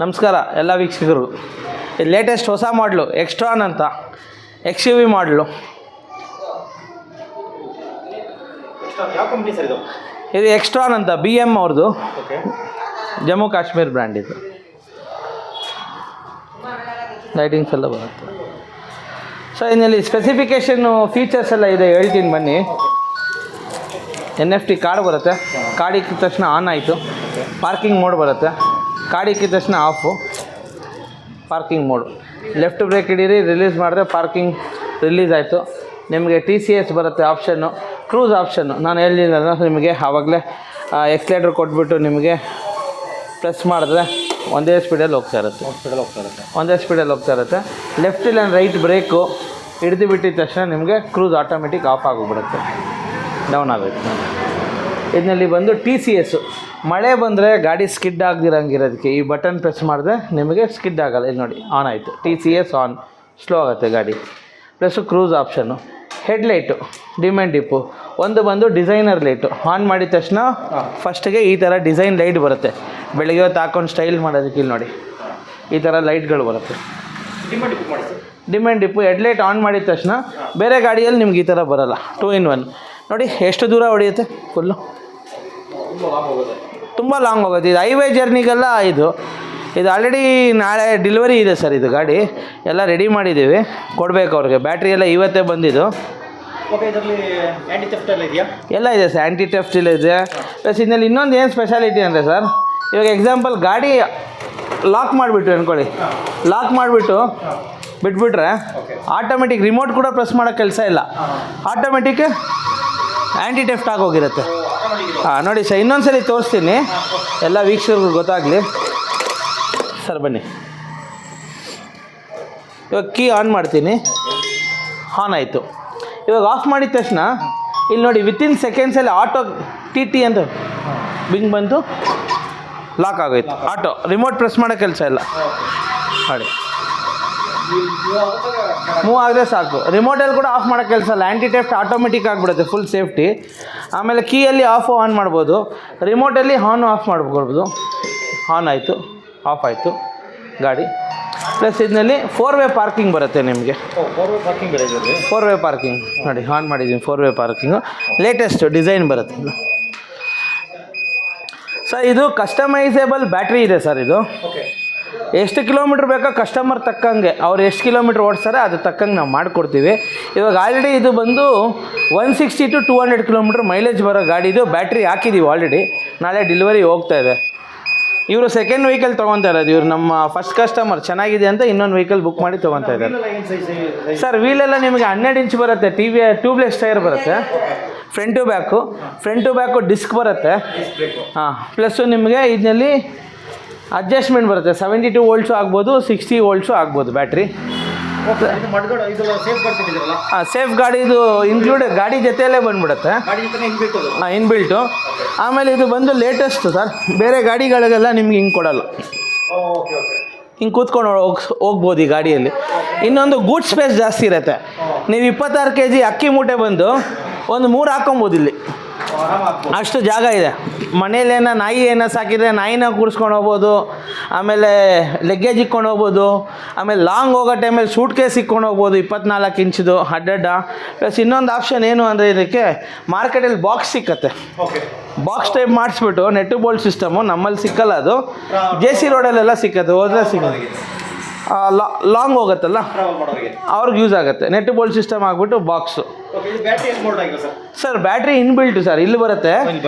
ನಮಸ್ಕಾರ ಎಲ್ಲ ವೀಕ್ಷಕರು. ಲೇಟೆಸ್ಟ್ ಹೊಸ ಮಾಡಲು ಎಕ್ಸ್ಟ್ರಾನ್ ಅಂತ XUV ಮಾಡಲು. ಇದು ಎಕ್ಸ್ಟ್ರಾನ್ ಅಂತ BM ಅವ್ರದ್ದು, ಜಮ್ಮು ಕಾಶ್ಮೀರ್ ಬ್ರ್ಯಾಂಡ್. ಇದು ಲೈಟಿಂಗ್ಸ್ ಎಲ್ಲ ಬರುತ್ತೆ. ಸೊ ಇದರಲ್ಲಿ ಸ್ಪೆಸಿಫಿಕೇಷನ್ನು ಫೀಚರ್ಸ್ ಎಲ್ಲ ಇದೆ, ಹೇಳ್ತೀನಿ ಬನ್ನಿ. NFT ಕಾರ್ಡ್ ಬರುತ್ತೆ, ಕಾರ್ಡ್ ಇಕ್ಕಿದ ತಕ್ಷಣ ಆನ್ ಆಯಿತು. ಪಾರ್ಕಿಂಗ್ ಮೋಡ್ ಬರುತ್ತೆ, ಕಾರ್ಡ್ ಇಕ್ಕಿದ ತಕ್ಷಣ off. Parking mode, left brake ಹಿಡೀರಿ, ರಿಲೀಸ್ ಮಾಡಿದ್ರೆ ಪಾರ್ಕಿಂಗ್ ರಿಲೀಸ್ ಆಯಿತು. ನಿಮಗೆ TCS ಬರುತ್ತೆ ಆಪ್ಷನ್ನು, ಕ್ರೂಸ್ ಆಪ್ಷನ್ನು. ನಾನು ಹೇಳಿಲ್ಲ ನಿಮಗೆ ಆವಾಗಲೇ ಎಕ್ಸ್ಲೇಟರ್ ಕೊಟ್ಬಿಟ್ಟು ನಿಮಗೆ ಪ್ರೆಸ್ ಮಾಡಿದ್ರೆ ಒಂದೇ ಸ್ಪೀಡಲ್ಲಿ ಹೋಗ್ತಾ ಇರುತ್ತೆ. ಒಂದೇ ಸ್ಪೀಡಲ್ಲಿ ಹೋಗ್ತಾ ಇರುತ್ತೆ. ಲೆಫ್ಟ್ ಇಲ್ಲ ರೈಟ್ ಬ್ರೇಕು ಹಿಡಿದು ಬಿಟ್ಟಿದ ತಕ್ಷಣ ನಿಮಗೆ ಕ್ರೂಸ್ ಆಟೋಮೆಟಿಕ್ ಆಫ್ ಆಗಿಬಿಡುತ್ತೆ, ಡೌನ್ ಆಗುತ್ತೆ. ಇದರಲ್ಲಿ ಬಂದು TCS, ಮಳೆ ಬಂದರೆ ಗಾಡಿ ಸ್ಕಿಡ್ ಆಗದಿರಂಗಿರೋದಕ್ಕೆ ಈ ಬಟನ್ ಪ್ರೆಸ್ ಮಾಡಿದ್ರೆ ನಿಮಗೆ ಸ್ಕಿಡ್ ಆಗೋಲ್ಲ. ಇಲ್ಲಿ ನೋಡಿ, ಆನ್ ಆಯಿತು. TCS ಆನ್, ಸ್ಲೋ ಆಗುತ್ತೆ ಗಾಡಿ. Plus cruise option. Headlight demand dip, ಒಂದು ಬಂದು ಡಿಸೈನರ್ ಲೈಟು. ಆನ್ ಮಾಡಿದ ತಕ್ಷಣ ಫಸ್ಟಿಗೆ ಈ ಥರ ಡಿಸೈನ್ ಲೈಟ್ ಬರುತ್ತೆ. ಬೆಳಗ್ಗೆ ಹೊತ್ತು ಹಾಕೊಂಡು ಸ್ಟೈಲ್ ಮಾಡೋದಕ್ಕೆ ಇಲ್ಲಿ ನೋಡಿ ಈ ಥರ ಲೈಟ್ಗಳು ಬರುತ್ತೆ. Demand dip. ಹೆಡ್ಲೈಟ್ ಆನ್ ಮಾಡಿದ ತಕ್ಷಣ ಬೇರೆ ಗಾಡಿಯಲ್ಲಿ ನಿಮ್ಗೆ ಈ ಥರ ಬರೋಲ್ಲ. 2 in 1 ನೋಡಿ ಎಷ್ಟು ದೂರ ಹೊಡೆಯುತ್ತೆ. ಫುಲ್ಲು ತುಂಬ ಲಾಂಗ್ ಹೋಗುತ್ತೆ. ಇದು ಹೈವೇ ಜರ್ನಿಗೆಲ್ಲ ಇದು ಆಲ್ರೆಡಿ ನಾಳೆ ಡೆಲಿವರಿ ಇದೆ ಸರ್. ಇದು ಗಾಡಿ ಎಲ್ಲ ರೆಡಿ ಮಾಡಿದ್ದೀವಿ, ಕೊಡಬೇಕು ಅವ್ರಿಗೆ. ಬ್ಯಾಟ್ರಿ ಎಲ್ಲ ಇವತ್ತೇ ಬಂದಿದ್ದು. ಎಲ್ಲ ಇದೆ ಸರ್, ಆ್ಯಂಟಿ ಥೆಫ್ಟ್ ಇಲ್ಲ ಇದೆ. ಪ್ಲಸ್ ಇದರಲ್ಲಿ ಇನ್ನೊಂದು ಏನು ಸ್ಪೆಷಾಲಿಟಿ ಅಂದರೆ ಸರ್, ಇವಾಗ ಎಕ್ಸಾಂಪಲ್ ಗಾಡಿ ಲಾಕ್ ಮಾಡಿಬಿಟ್ಟು ಅಂದ್ಕೊಳ್ಳಿ, ಲಾಕ್ ಮಾಡಿಬಿಟ್ಟು ಬಿಟ್ಬಿಟ್ರೆ ಆಟೋಮೆಟಿಕ್ ರಿಮೋಟ್ ಕೂಡ ಪ್ರೆಸ್ ಮಾಡೋ ಕೆಲಸ ಇಲ್ಲ, ಆಟೋಮೆಟಿಕ್ ಆ್ಯಂಟಿ ಥೆಫ್ಟ್ ಆಗೋಗಿರುತ್ತೆ. ಹಾಂ ನೋಡಿ ಸರ್, ಇನ್ನೊಂದು ಸರಿ ತೋರಿಸ್ತೀನಿ ಎಲ್ಲ ವೀಕ್ಷಕರಿಗೆ ಗೊತ್ತಾಗಲಿ. ಸರ್ ಬನ್ನಿ, ಇವಾಗ ಕೀ ಆನ್ ಮಾಡ್ತೀನಿ, ಆನ್ ಆಯಿತು. ಇವಾಗ ಆಫ್ ಮಾಡಿದ ತಕ್ಷಣ ಇಲ್ಲಿ ನೋಡಿ ವಿತಿನ್ ಸೆಕೆಂಡ್ಸಲ್ಲಿ ಆಟೋ TT ಅಂತ ಬಿಂಗ್ ಬಂತು, ಲಾಕ್ ಆಗೋಯ್ತು. ಆಟೋ ರಿಮೋಟ್ ಪ್ರೆಸ್ ಮಾಡೋ ಕೆಲಸ ಇಲ್ಲ ನೋಡಿ, ಮೂವ್ ಆದರೆ ಸಾಕು. ರಿಮೋಟಲ್ಲಿ ಕೂಡ ಆಫ್ ಮಾಡೋ ಕೆಲಸ ಇಲ್ಲ, ಆ್ಯಂಟಿ ಥೆಫ್ಟ್ ಆಟೋಮೆಟಿಕ್ ಆಗಿಬಿಡುತ್ತೆ, ಫುಲ್ ಸೇಫ್ಟಿ. ಆಮೇಲೆ ಕೀಯಲ್ಲಿ ಆಫ್ ಆನ್ ಮಾಡ್ಬೋದು, ರಿಮೋಟಲ್ಲಿ ಆನ್ ಆಫ್ ಮಾಡ್ಕೊಳ್ಬೋದು. ಆನ್ ಆಯಿತು, ಆಫ್ ಆಯಿತು ಗಾಡಿ. ಪ್ಲಸ್ ಇದರಲ್ಲಿ 4-ವೇ ಪಾರ್ಕಿಂಗ್ ಬರುತ್ತೆ ನಿಮಗೆ. 4-ವೇ ಪಾರ್ಕಿಂಗ್ ನೋಡಿ, ಆನ್ ಮಾಡಿದ್ದೀನಿ. 4-ವೇ ಪಾರ್ಕಿಂಗು ಲೇಟೆಸ್ಟ್ ಡಿಸೈನ್ ಬರುತ್ತೆ. ಸರ್ ಇದು ಕಸ್ಟಮೈಸೇಬಲ್ ಬ್ಯಾಟ್ರಿ ಇದೆ ಸರ್. ಇದು ಎಷ್ಟು ಕಿಲೋಮೀಟ್ರ್ ಬೇಕೋ ಕಸ್ಟಮರ್ ತಕ್ಕಂಗೆ, ಅವ್ರು ಎಷ್ಟು ಕಿಲೋಮೀಟ್ರ್ ಓಡಿಸ್ತಾರೆ ಅದು ತಕ್ಕಂಗೆ ನಾವು ಮಾಡಿಕೊಡ್ತೀವಿ. ಇವಾಗ ಆಲ್ರೆಡಿ ಇದು ಬಂದು 160 to 200 ಕಿಲೋಮೀಟ್ರ್ ಮೈಲೇಜ್ ಬರೋ ಗಾಡಿ. ಇದು ಬ್ಯಾಟ್ರಿ ಹಾಕಿದ್ದೀವಿ ಆಲ್ರೆಡಿ, ನಾಳೆ ಡೆಲಿವರಿ ಹೋಗ್ತಾ ಇದೆ. ಇವರು ಸೆಕೆಂಡ್ ವೆಹಿಕಲ್ ತೊಗೊತಾ ಇರೋದು. ಇವರು ನಮ್ಮ ಫಸ್ಟ್ ಕಸ್ಟಮರ್, ಚೆನ್ನಾಗಿದೆ ಅಂತ ಇನ್ನೊಂದು ವೆಹಿಕಲ್ ಬುಕ್ ಮಾಡಿ ತೊಗೊತಾ ಇದ್ದಾರೆ ಸರ್. ವೀಲೆಲ್ಲ ನಿಮಗೆ 12 ಇಂಚ್ ಬರುತ್ತೆ. ಟ್ಯೂಬ್ಲೆಸ್ ಟೈರ್ ಬರುತ್ತೆ. ಫ್ರಂಟ್ ಟು ಬ್ಯಾಕು ಡಿಸ್ಕ್ ಬರುತ್ತೆ. ಹಾಂ, ಪ್ಲಸ್ಸು ನಿಮಗೆ ಇದರಲ್ಲಿ ಅಡ್ಜಸ್ಟ್ಮೆಂಟ್ ಬರುತ್ತೆ. 72 ವೋಲ್ಟ್ಸು ಆಗ್ಬೋದು, 60 ವೋಲ್ಟ್ಸು ಆಗ್ಬೋದು ಬ್ಯಾಟ್ರಿ. ಹಾಂ, ಸೇಫ್ ಗಾಡಿ ಇದು ಇನ್ಕ್ಲೂಡ್ ಗಾಡಿ ಜೊತೆಯಲ್ಲೇ ಬಂದುಬಿಡುತ್ತೆ. ಹಾಂ, ಇನ್ಬಿಲ್ಟು. ಆಮೇಲೆ ಇದು ಬಂದು ಲೇಟೆಸ್ಟು ಸರ್, ಬೇರೆ ಗಾಡಿಗಳಿಗೆಲ್ಲ ನಿಮ್ಗೆ ಹಿಂಗೆ ಕೊಡಲ್ಲ. ಹಿಂಗೆ ಕೂತ್ಕೊಂಡು ಹೋಗ್ಬೋದು ಈ ಗಾಡಿಯಲ್ಲಿ. ಇನ್ನೊಂದು ಗೂಡ್ ಸ್ಪೇಸ್ ಜಾಸ್ತಿ ಇರುತ್ತೆ. ನೀವು 26 kg ಅಕ್ಕಿ ಮೂಟೆ ಬಂದು ಒಂದು 3 ಹಾಕೊಬೋದು ಇಲ್ಲಿ, ಅಷ್ಟು ಜಾಗ ಇದೆ. ಮನೇಲೇನ ನಾಯಿ ಏನೋ ಸಾಕಿದರೆ ನಾಯಿನ ಕೂರಿಸ್ಕೊಂಡು ಹೋಗ್ಬೋದು. ಆಮೇಲೆ ಲಗ್ಗೇಜ್ ಇಕ್ಕೊಂಡು ಹೋಗ್ಬೋದು. ಆಮೇಲೆ ಲಾಂಗ್ ಹೋಗೋ ಟೈಮಲ್ಲಿ ಸೂಟ್ ಕೇಸ್ ಇಕ್ಕೊಂಡು ಹೋಗ್ಬೋದು, 24 ಇಂಚಿದು ಅಡ್ಡಡ್ಡ. ಪ್ಲಸ್ ಇನ್ನೊಂದು ಆಪ್ಷನ್ ಏನು ಅಂದರೆ ಇದಕ್ಕೆ ಮಾರ್ಕೆಟಲ್ಲಿ ಬಾಕ್ಸ್ ಸಿಕ್ಕತ್ತೆ. ಬಾಕ್ಸ್ ಟೈಪ್ ಮಾಡಿಸ್ಬಿಟ್ಟು ನೆಟ್ಟು ಬೋಲ್ಟ್ ಸಿಸ್ಟಮು, ನಮ್ಮಲ್ಲಿ ಸಿಕ್ಕಲ್ಲ ಅದು. JC ರೋಡಲ್ಲೆಲ್ಲ ಸಿಕ್ಕತ್ತೆ, ಹೋದರೆ ಸಿಗುತ್ತೆ. ಲಾಂಗ್ ಹೋಗುತ್ತಲ್ಲ ಅವ್ರಿಗೆ ಯೂಸ್ ಆಗುತ್ತೆ. ನೆಟ್ ಬೋಲ್ಟ್ ಸಿಸ್ಟಮ್ ಆಗಿಬಿಟ್ಟು box. Sir battery inbuilt sir, ಇಲ್ಲಿ ಬರುತ್ತೆ.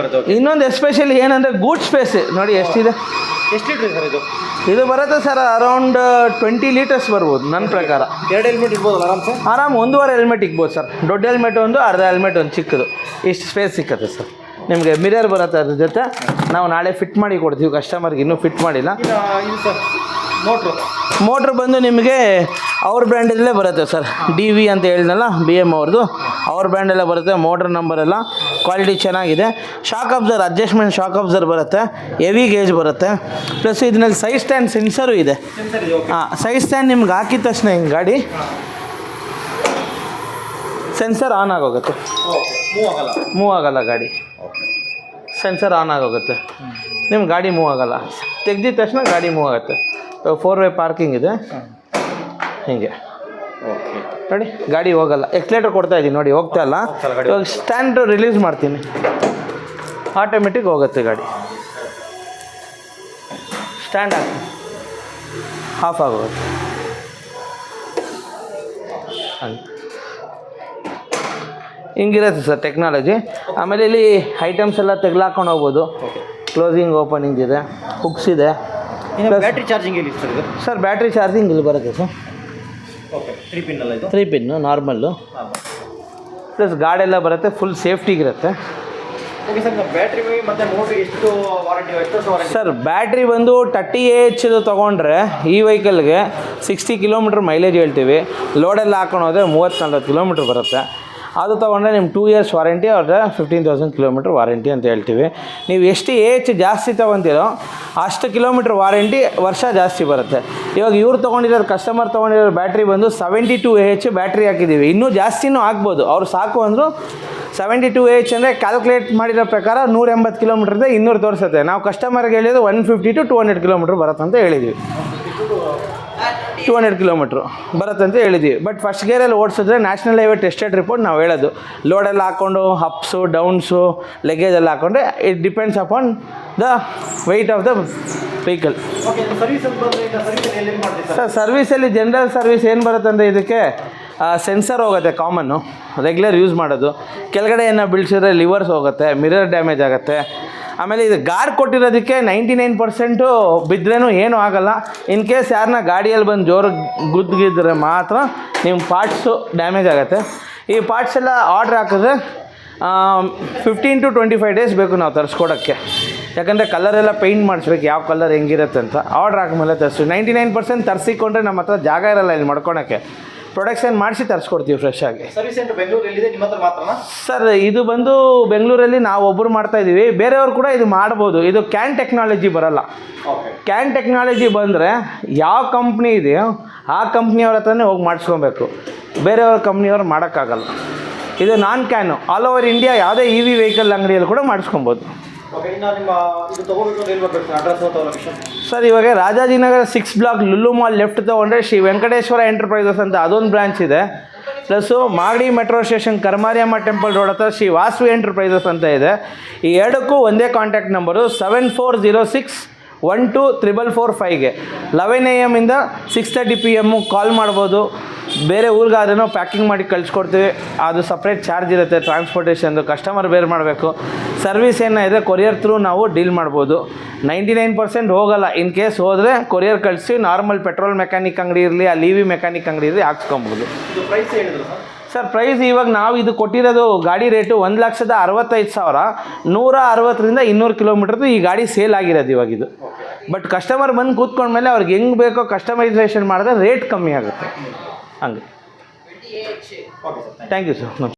ಇನ್ನೊಂದು ಎಸ್ಪೆಷಲಿ ಏನಂದರೆ ಗೂಡ್ ಸ್ಪೇಸ್ ನೋಡಿ ಎಷ್ಟಿದೆ. ಎಷ್ಟು ಲೀಟ್ರ್ ಸರ್ ಇದು? ಇದು ಬರುತ್ತೆ ಸರ್ ಅರೌಂಡ್ 20 ಲೀಟರ್ಸ್ ಬರ್ಬೋದು ನನ್ನ ಪ್ರಕಾರ. 2 ಹೆಲ್ಮೆಟ್ ಇರ್ಬೋದು ಆರಾಮ್ 1.5 ಹೆಲ್ಮೆಟ್ ಇಕ್ಬೋದು ಸರ್. ದೊಡ್ಡ ಹೆಲ್ಮೆಟ್ ಒಂದು, ಅರ್ಧ ಹೆಲ್ಮೆಟ್ ಒಂದು ಚಿಕ್ಕದು, ಇಷ್ಟು ಸ್ಪೇಸ್ ಸಿಕ್ಕತ್ತೆ ಸರ್. ನಿಮಗೆ ಮಿರರ್ ಬರುತ್ತೆ ಅದ್ರ ಜೊತೆ. ನಾವು ನಾಳೆ ಫಿಟ್ ಮಾಡಿ ಕೊಡ್ತೀವಿ ಕಸ್ಟಮರ್ಗೆ, ಇನ್ನೂ ಫಿಟ್ ಮಾಡಿಲ್ಲ. ಇದು ಸರ್ ಮೋಟ್ರ್ ಬಂದು ನಿಮಗೆ ಅವ್ರ ಬ್ರ್ಯಾಂಡಲ್ಲೇ ಬರುತ್ತೆ ಸರ್. DV ಅಂತ ಹೇಳಿದ್ನಲ್ಲ, BM ಅವ್ರದ್ದು, ಅವ್ರ ಬ್ರ್ಯಾಂಡೆಲ್ಲ ಬರುತ್ತೆ. ಮೋಟ್ರ್ ನಂಬರ್ ಎಲ್ಲ ಕ್ವಾಲಿಟಿ ಚೆನ್ನಾಗಿದೆ. Shock absorber, adjustment shock absorber ಬರುತ್ತೆ. ಹೆವಿ ಗೇಜ್ ಬರುತ್ತೆ. ಪ್ಲಸ್ ಇದರಲ್ಲಿ ಸೈಡ್ ಸ್ಟ್ಯಾಂಡ್ ಸೆನ್ಸರು ಇದೆ. ಹಾಂ, ಸೈಡ್ ಸ್ಟ್ಯಾಂಡ್ ನಿಮ್ಗೆ ಹಾಕಿದ ತಕ್ಷಣ ಹಿಂಗೆ ಗಾಡಿ ಸೆನ್ಸರ್ ಆನ್ ಆಗೋಗುತ್ತೆ, ಮೂವ್ ಆಗಲ್ಲ ಗಾಡಿ. ಸೆನ್ಸರ್ ಆನ್ ಆಗೋಗುತ್ತೆ. ನಿಮ್ಮ ಗಾಡಿ ಮೂವ್ ಆಗೋಲ್ಲ. ತೆಗ್ದಿದ ತಕ್ಷಣ ಗಾಡಿ ಮೂವ್ ಆಗುತ್ತೆ. 4-ವೇ ಪಾರ್ಕಿಂಗ್ ಇದೆ. ಹೀಗೆ ಓಕೆ. ನೋಡಿ ಗಾಡಿ ಹೋಗಲ್ಲ. ಎಕ್ಸ್ಲೇಟರ್ ಕೊಡ್ತಾ ಇದ್ದೀನಿ ನೋಡಿ, ಹೋಗ್ತಾ ಇಲ್ಲ. ಇವಾಗ ಸ್ಟ್ಯಾಂಡ್ ರಿಲೀಸ್ ಮಾಡ್ತೀನಿ, ಆಟೋಮೆಟಿಕ್ ಹೋಗುತ್ತೆ ಗಾಡಿ. ಸ್ಟ್ಯಾಂಡ್ ಹಾಕಿ ಆಫ್ ಆಗೋಗುತ್ತೆ. ಹಂಗೆ ಹಿಂಗಿರುತ್ತೆ ಸರ್ ಟೆಕ್ನಾಲಜಿ. ಆಮೇಲೆ ಇಲ್ಲಿ ಐಟಮ್ಸ್ ಎಲ್ಲ ತೆಗ್ಲಾಕೊಂಡು ಹೋಗ್ಬೋದು. ಕ್ಲೋಸಿಂಗ್ ಓಪನಿಂಗ್ ಇದೆ, ಹುಕ್ಸ್ ಇದೆ. ಬ್ಯಾಟ್ರಿ ಚಾರ್ಜಿಂಗ್ ಎಲ್ಲಿ ಸರ್ ಇದು? ಸರ್ ಬ್ಯಾಟ್ರಿ ಚಾರ್ಜಿಂಗ್ ಇಲ್ಲಿ ಬರುತ್ತೆ ಸರ್. ಓಕೆ. 3 ಪಿನ್ ಅಲ್ಲ ಇದು? 3 ಪಿನ್ನು ನಾರ್ಮಲ್ಲು. ಪ್ಲಸ್ ಗಾಡೆಲ್ಲ ಬರುತ್ತೆ, ಫುಲ್ ಸೇಫ್ಟಿಗಿರುತ್ತೆ. ಓಕೆ ಸರ್, ಬ್ಯಾಟ್ರಿ ಮತ್ತು ಮೋಟ್ರಿಗೆ ಎಷ್ಟು ವಾರಂಟಿ, ಎಷ್ಟು ವಾರಂಟಿ? ಸರ್ ಬ್ಯಾಟ್ರಿ ಬಂದು 30 AH ತೊಗೊಂಡ್ರೆ ಈ ವೆಹಿಕಲ್ಗೆ 60 ಕಿಲೋಮೀಟ್ರ್ ಮೈಲೇಜ್ ಹೇಳ್ತೀವಿ. ಲೋಡೆಲ್ಲ ಹಾಕೊಂಡು ಹೋದರೆ 30-40 ಕಿಲೋಮೀಟ್ರ್ ಬರುತ್ತೆ. ಅದು ತೊಗೊಂಡ್ರೆ ನಿಮ್ಮ 2 ಇಯರ್ಸ್ ವಾರಂಟಿ, ಅವ್ರದ್ದು 15,000 ಕಿಲೋಮೀಟ್ರ್ ವಾರಂಟಿ ಅಂತ ಹೇಳ್ತೀವಿ. ನೀವು ಎಷ್ಟು AH ಜಾಸ್ತಿ ತೊಗೊತೀರೋ ಅಷ್ಟು ಕಿಲೋಮೀಟ್ರ್ ವಾರಂಟಿ ವರ್ಷ ಜಾಸ್ತಿ ಬರುತ್ತೆ. ಇವಾಗ ಇವ್ರು ತೊಗೊಂಡಿರೋರು, ಕಸ್ಟಮರ್ ತೊಗೊಂಡಿರೋ ಬ್ಯಾಟ್ರಿ ಬಂದು 72 AH ಬ್ಯಾಟ್ರಿ ಹಾಕಿದ್ದೀವಿ. ಇನ್ನೂ ಜಾಸ್ತಿನೂ ಹಾಕ್ಬೋದು, ಅವ್ರು ಸಾಕು ಅಂದರು. 72 AH ಅಂದರೆ ಕ್ಯಾಲ್ಕುಲೇಟ್ ಮಾಡಿರೋ ಪ್ರಕಾರ 180 ಕಿಲೋಮೀಟ್ರಿಂದ 200 ತೋರಿಸುತ್ತೆ. ನಾವು ಕಸ್ಟಮರ್ಗೆ ಹೇಳಿದ್ದು 150 to 200 ಕಿಲೋಮೀಟ್ರ್ ಬರುತ್ತಂತ ಹೇಳಿದ್ವಿ. 200 ಕಿಲೋಮೀಟ್ರು ಬರುತ್ತಂತ ಹೇಳಿದ್ವಿ. ಬಟ್ ಫಸ್ಟ್ ಗೇರಲ್ಲಿ ಓಡಿಸಿದ್ರೆ ನ್ಯಾಷನಲ್ ಹೈವೇ ಟೆಸ್ಟೆಡ್ ರಿಪೋರ್ಟ್ ನಾವು ಹೇಳೋದು. ಲೋಡೆಲ್ಲ ಹಾಕ್ಕೊಂಡು ಅಪ್ಸು ಡೌನ್ಸು ಲಗೇಜ್ ಎಲ್ಲ ಹಾಕ್ಕೊಂಡ್ರೆ it depends upon the weight of the vehicle. Okay. Service ಅಂತ ಬಂದರೆ ಈಗ ಸರ್ವಿಸ್ ಎಲ್ಲಿ ಮಾಡ್ತೀವಿ ಸರ್? ಸರ್ ಸರ್ವಿಸಲ್ಲಿ ಜನರಲ್ ಸರ್ವಿಸ್ ಏನು ಬರುತ್ತಂದರೆ ಇದಕ್ಕೆ ಸೆನ್ಸರ್ ಹೋಗುತ್ತೆ, ಕಾಮನ್ನು ರೆಗ್ಯುಲರ್ ಯೂಸ್ ಮಾಡೋದು. ಕೆಳಗಡೆ ಏನೋ ಬೀಳ್ಸಿದ್ರೆ ಲಿವರ್ಸ್ ಹೋಗುತ್ತೆ, ಮಿರರ್ ಡ್ಯಾಮೇಜ್ ಆಗುತ್ತೆ. ಆಮೇಲೆ ಇದು ಗಾರ್ ಕೊಟ್ಟಿರೋದಕ್ಕೆ 99% ಬಿದ್ದರೂ ಏನೂ ಆಗೋಲ್ಲ. ಇನ್ ಕೇಸ್ ಯಾರನ್ನ ಗಾಡಿಯಲ್ಲಿ ಬಂದು ಜೋರು ಗುದ್ದಿದ್ರೆ ಮಾತ್ರ ನಿಮ್ಮ ಪಾರ್ಟ್ಸು ಡ್ಯಾಮೇಜ್ ಆಗುತ್ತೆ. ಈ ಪಾರ್ಟ್ಸ್ ಎಲ್ಲ ಆರ್ಡ್ರ್ ಹಾಕಿದ್ರೆ 15 to 25 ಡೇಸ್ ಬೇಕು ನಾವು ತರಿಸ್ಕೊಡೋಕ್ಕೆ. ಯಾಕಂದರೆ ಕಲರೆಲ್ಲ ಪೇಂಟ್ ಮಾಡಿಸ್ಬೇಕು, ಯಾವ ಕಲರ್ ಹೆಂಗಿರುತ್ತೆ ಅಂತ. ಆರ್ಡ್ರ್ ಹಾಕಿದ್ಮೇಲೆ ತರಿಸ್ತೀವಿ. 99% ತರಿಸಿಕೊಂಡ್ರೆ ನಮ್ಮ ಹತ್ರ ಜಾಗ ಇರೋಲ್ಲ ಇಲ್ಲಿ ಮಾಡ್ಕೊಳಕ್ಕೆ. ಪ್ರೊಡಕ್ಷನ್ ಮಾಡಿಸಿ ತರಿಸ್ಕೊಡ್ತೀವಿ ಫ್ರೆಶ್ ಆಗಿ. ಸರ್ವಿಸ್ ಸೆಂಟರ್ ಬೆಂಗಳೂರಲ್ಲಿದೆ, ನಿಮ್ಮ ಹತ್ರ ಮಾತ್ರನಾ? ಸರ್ ಇದು ಬಂದು ಬೆಂಗಳೂರಲ್ಲಿ ನಾವು ಒಬ್ಬರು ಮಾಡ್ತಾಯಿದ್ದೀವಿ, ಬೇರೆಯವರು ಕೂಡ ಇದು ಮಾಡ್ಬೋದು. ಇದು ಕ್ಯಾನ್ ಟೆಕ್ನಾಲಜಿ ಬರೋಲ್ಲ. ಓಕೆ. ಕ್ಯಾನ್ ಟೆಕ್ನಾಲಜಿ ಬಂದರೆ ಯಾವ ಕಂಪ್ನಿ ಇದೆಯೋ ಆ ಕಂಪ್ನಿಯವ್ರ ಹತ್ರನೇ ಹೋಗಿ ಮಾಡಿಸ್ಕೊಬೇಕು, ಬೇರೆಯವ್ರ ಕಂಪ್ನಿಯವ್ರು ಮಾಡೋಕ್ಕಾಗಲ್ಲ. ಇದು ನಾನ್ ಕ್ಯಾನು, ಆಲ್ ಓವರ್ ಇಂಡಿಯಾ ಯಾವುದೇ EV ವೆಹಿಕಲ್ ಅಂಗಡಿಯಲ್ಲಿ ಕೂಡ ಮಾಡಿಸ್ಕೊಬೋದು. ಓಕೆ. ಇನ್ನು ನಿಮ್ಮ ಇದು ತೊಗೋಬೇಕು ಅಂತ ಹೇಳ್ಬೇಕು ಅಡ್ರೆಸ್ ಅಥವಾ ಲೊಕೇಶನ್? ಸರ್ ಇವಾಗ Rajajinagar 6 block Lulu mall left ತೊಗೊಂಡ್ರೆ ಶ್ರೀ ವೆಂಕಟೇಶ್ವರ ಎಂಟರ್ಪ್ರೈಸಸ್ ಅಂತ ಅದೊಂದು ಬ್ರಾಂಚ್ ಇದೆ. Plus Magadi metro station Karmariyamma temple road ಹತ್ರ ಶ್ರೀ ವಾಸವಿ ಎಂಟರ್ಪ್ರೈಸಸ್ ಅಂತ ಇದೆ. ಈ ಎರಡಕ್ಕೂ ಒಂದೇ ಕಾಂಟ್ಯಾಕ್ಟ್ ನಂಬರು 7406124445ಗೆ 11 AM ಇಂದ 6:30 PM ಕಾಲ್ ಮಾಡ್ಬೋದು. ಬೇರೆ ಊರಿಗಾದ್ರೂ ಪ್ಯಾಕಿಂಗ್ ಮಾಡಿ ಕಳಿಸ್ಕೊಡ್ತೀವಿ, ಅದು ಸಪ್ರೇಟ್ ಚಾರ್ಜ್ ಇರುತ್ತೆ ಟ್ರಾನ್ಸ್ಪೋರ್ಟೇಷನ್ದು. ಕಸ್ಟಮರ್ ಬೇರೆ ಮಾಡಬೇಕು. ಸರ್ವಿಸ್ ಏನಿದೆ ಕೊರಿಯರ್ ಥ್ರೂ ನಾವು ಡೀಲ್ ಮಾಡ್ಬೋದು. 99% ಹೋಗಲ್ಲ. ಇನ್ ಕೇಸ್ ಹೋದರೆ ಕೊರಿಯರ್ ಕಳಿಸಿ ನಾರ್ಮಲ್ ಪೆಟ್ರೋಲ್ ಮೆಕ್ಯಾನಿಕ್ ಅಂಗಡಿ ಇರಲಿ, ಅಲ್ಲಿ EV ಮೆಕ್ಯಾನಿಕ್ ಅಂಗಡಿ ಇರಲಿ ಹಾಕ್ಸ್ಕೊಬೋದು. ಇದು ಪ್ರೈಸ್ ಹೇಳಿದ್ರು ಸರ್? ಸರ್ ಪ್ರೈಸ್ ಇವಾಗ ನಾವು ಇದು ಕೊಟ್ಟಿರೋದು ಗಾಡಿ ರೇಟು 1,65,000. 160ರಿಂದ 200 ಕಿಲೋಮೀಟ್ರದ್ದು ಈ ಗಾಡಿ ಸೇಲ್ ಆಗಿರೋದು ಇವಾಗ ಇದು. ಬಟ್ ಕಸ್ಟಮರ್ ಬಂದು ಕೂತ್ಕೊಂಡ್ಮೇಲೆ ಅವ್ರಿಗೆ ಹೆಂಗೆ ಬೇಕೋ ಕಸ್ಟಮೈಸೇಷನ್ ಮಾಡಿದ್ರೆ ರೇಟ್ ಕಮ್ಮಿ ಆಗುತ್ತೆ. ಹಂಗೆ. Thank you sir.